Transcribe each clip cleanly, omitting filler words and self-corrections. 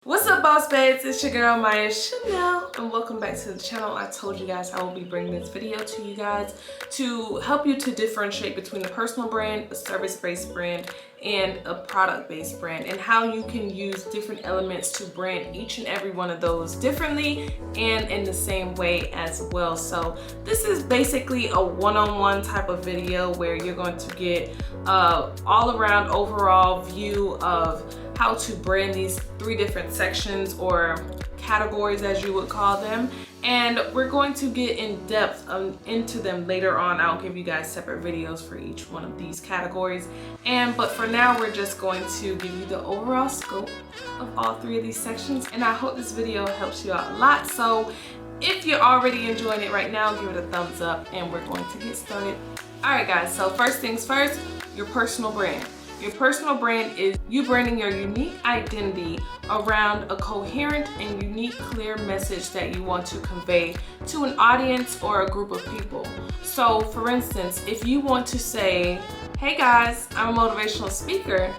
What's up, boss babes? It's your girl Maiah Chanel and welcome back to the channel. I told you guys I will be bringing this video to you guys to help you to differentiate between a personal brand, a service-based brand, and a product-based brand, and how you can use different elements to brand each and every one of those differently and in the same way as well. So this is basically a one-on-one type of video where you're going to get all around overall view of how to brand these three different sections or categories, as you would call them, and we're going to get in depth into them later on. I'll give you guys separate videos for each one of these categories, but for now we're just going to give you the overall scope of all three of these sections, and I hope this video helps you out a lot. So if you're already enjoying it right now, give it a thumbs up and we're going to get started. All right guys, so first things first, your personal brand. Your personal brand is you branding your unique identity around a coherent and unique, clear message that you want to convey to an audience or a group of people. So for instance, if you want to say, hey guys, I'm a motivational speaker,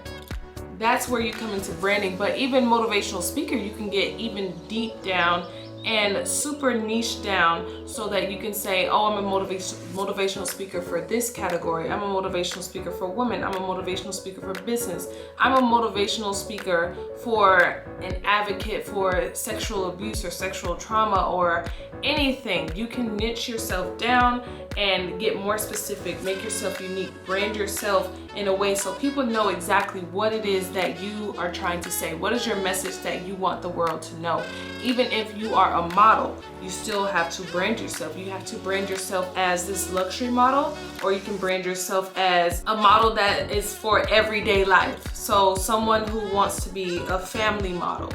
that's where you come into branding. But even motivational speaker, you can get even deep down and super niche down so that you can say, oh, I'm a motivational speaker for this category. I'm a motivational speaker for women. I'm a motivational speaker for business. I'm a motivational speaker for an advocate for sexual abuse or sexual trauma or anything. You can niche yourself down and get more specific, make yourself unique, brand yourself in a way so people know exactly what it is that you are trying to say. What is your message that you want the world to know? Even if you are a model, you still have to brand yourself. You have to brand yourself as this luxury model, or you can brand yourself as a model that is for everyday life. So someone who wants to be a family model,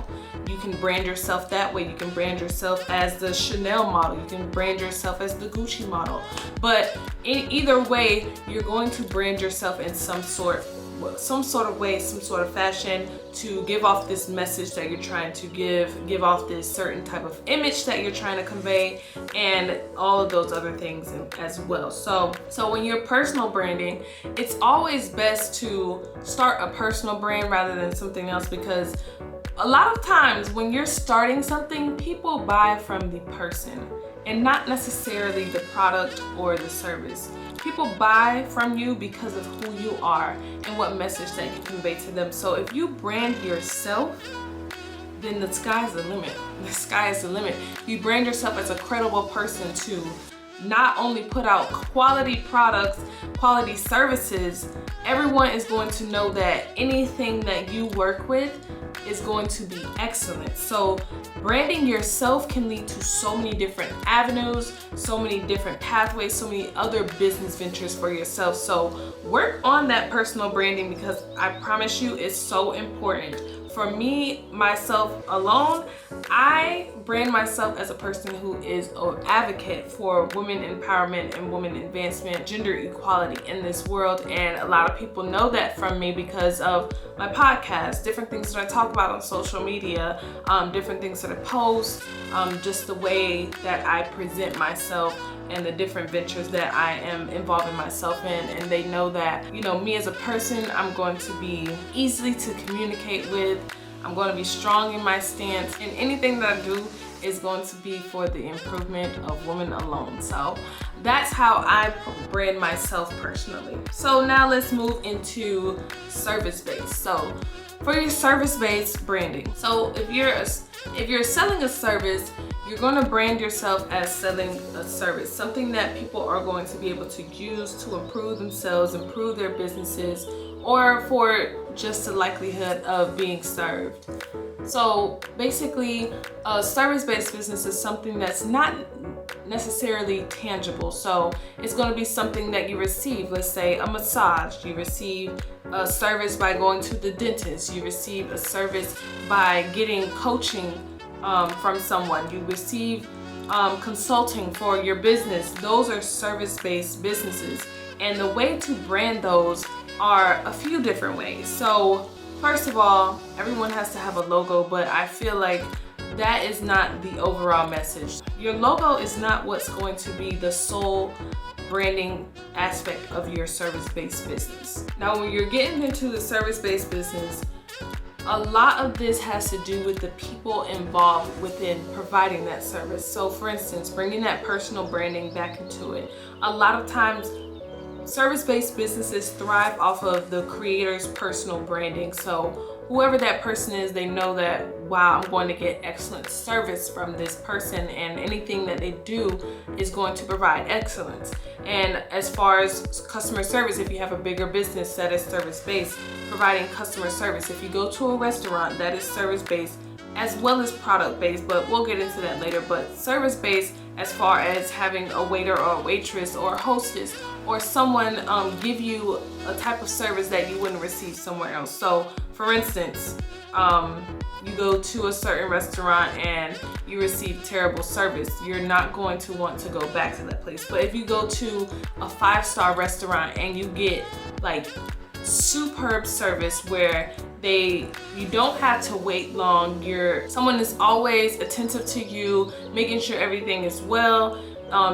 you can brand yourself that way. You can brand yourself as the Chanel model. You can brand yourself as the Gucci model. But in either way, you're going to brand yourself in some sort of way, some sort of fashion, to give off this message that you're trying to give off this certain type of image that you're trying to convey, and all of those other things as well. So when you're personal branding, it's always best to start a personal brand rather than something else, because a lot of times when you're starting something, people buy from the person and not necessarily the product or the service. People buy from you because of who you are and what message that you convey to them. So if you brand yourself, then the sky's the limit. The sky is the limit. You brand yourself as a credible person to not only put out quality products, quality services. Everyone is going to know that anything that you work with is going to be excellent. So branding yourself can lead to so many different avenues, so many different pathways, so many other business ventures for yourself. So work on that personal branding, because I promise you it's so important. For me, myself alone, I brand myself as a person who is an advocate for women empowerment and women advancement, gender equality in this world. And a lot of people know that from me because of my podcast, different things that I talk about on social media, different things that I post, just the way that I present myself and the different ventures that I am involving myself in. And they know that, you know, me as a person, I'm going to be easy to communicate with. I'm going to be strong in my stance, and anything that I do is going to be for the improvement of women alone. So that's how I brand myself personally. So now let's move into service-based. So for your service-based branding, so if you're selling a service, you're going to brand yourself as selling a service, something that people are going to be able to use to improve themselves, improve their businesses, or for just the likelihood of being served. So basically, a service-based business is something that's not necessarily tangible. So it's going to be something that you receive. Let's say a massage. You receive a service by going to the dentist. You receive a service by getting coaching from someone. You receive consulting for your business. Those are service-based businesses. And the way to brand those are a few different ways. So first of all, everyone has to have a logo, but I feel like that is not the overall message. Your logo is not what's going to be the sole branding aspect of your service-based business. Now, when you're getting into the service-based business, A lot of this has to do with the people involved within providing that service. So for instance, bringing that personal branding back into it. A lot of times, service-based businesses thrive off of the creator's personal branding. So whoever that person is, they know that, wow, I'm going to get excellent service from this person, and anything that they do is going to provide excellence. And as far as customer service, if you have a bigger business that is service-based, providing customer service. If you go to a restaurant, that is service-based as well as product-based, but we'll get into that later. But service-based as far as having a waiter or a waitress or a hostess or someone give you a type of service that you wouldn't receive somewhere else. So for instance, you go to a certain restaurant and you receive terrible service, you're not going to want to go back to that place. But if you go to a 5-star restaurant and you get like superb service where you don't have to wait long, someone is always attentive to you, making sure everything is well,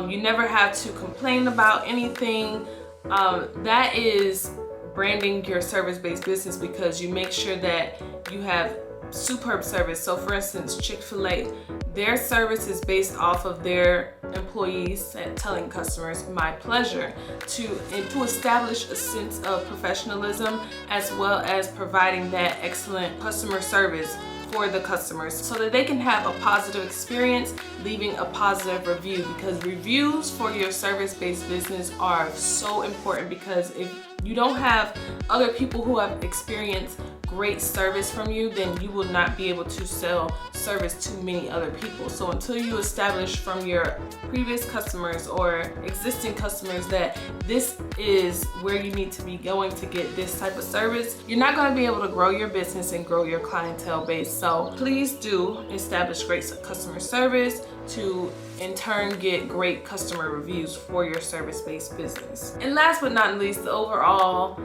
you never have to complain about anything, that is branding your service-based business, because you make sure that you have superb service. So for instance, Chick-fil-A, their service is based off of their employees telling customers my pleasure, to establish a sense of professionalism as well as providing that excellent customer service for the customers so that they can have a positive experience, leaving a positive review, because reviews for your service-based business are so important. Because if you don't have other people who have experienced great service from you, then you will not be able to sell service to many other people. So until you establish from your previous customers or existing customers that this is where you need to be going to get this type of service, you're not going to be able to grow your business and grow your clientele base. So please do establish great customer service to in turn get great customer reviews for your service-based business. And last but not least, the overall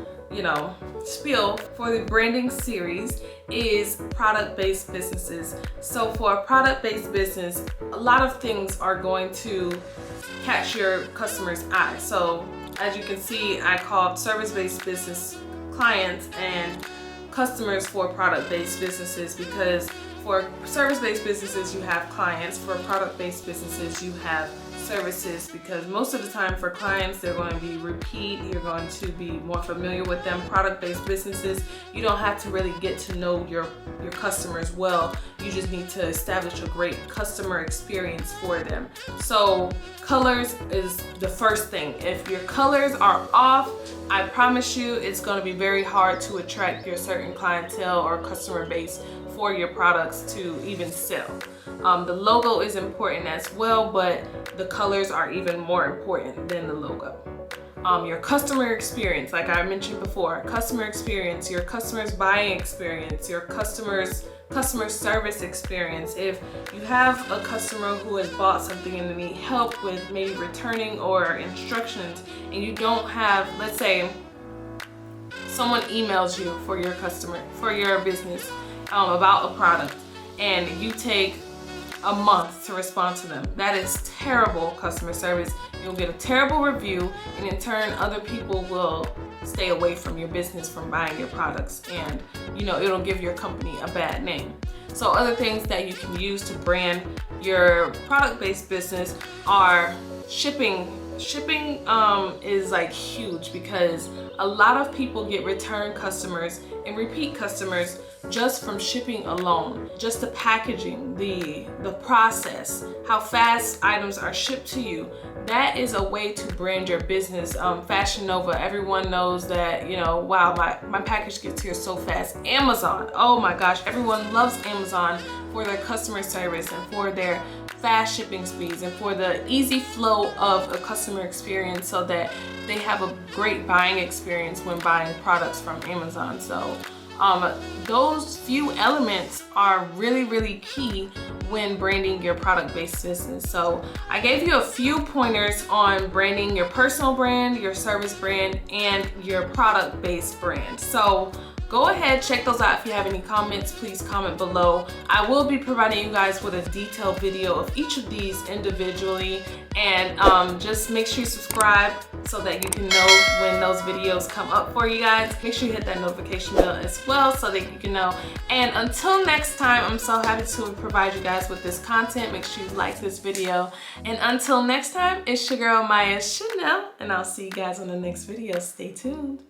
spiel for the branding series is product-based businesses. So for a product-based business, a lot of things are going to catch your customer's eye. So as you can see, I called service-based business clients and customers for product-based businesses, because for service-based businesses you have clients, for product-based businesses you have services, because most of the time for clients they're going to be repeat, you're going to be more familiar with them. Product-based businesses, you don't have to really get to know your customers well, you just need to establish a great customer experience for them. So colors is the first thing. If your colors are off, I promise you it's going to be very hard to attract your certain clientele or customer base for your products to even sell. The logo is important as well, but the colors are even more important than the logo. Your customer experience, like I mentioned before, customer experience, your customer's buying experience, your customer service experience. If you have a customer who has bought something and they need help with maybe returning or instructions, and you don't have, let's say someone emails you for your business about a product, and you take a month to respond to them, that is terrible customer service. You'll get a terrible review, and in turn other people will stay away from your business, from buying your products, and it'll give your company a bad name. So other things that you can use to brand your product-based business are shipping. Shipping is like huge, because a lot of people get return customers and repeat customers just from shipping alone. Just the packaging, the process, how fast items are shipped to you, that is a way to brand your business. Fashion Nova, everyone knows that, wow, my package gets here so fast. Amazon, oh my gosh, everyone loves Amazon for their customer service and for their fast shipping speeds and for the easy flow of a customer experience, so that they have a great buying experience when buying products from Amazon. So those few elements are really, really key when branding your product-based business. So I gave you a few pointers on branding your personal brand, your service brand, and your product-based brand. So go ahead, check those out. If you have any comments, please comment below. I will be providing you guys with a detailed video of each of these individually, and just make sure you subscribe so that you can know when those videos come up for you guys. Make sure you hit that notification bell as well so that you can know. And until next time, I'm so happy to provide you guys with this content. Make sure you like this video. And until next time, it's your girl Maiah Chanel, and I'll see you guys on the next video. Stay tuned.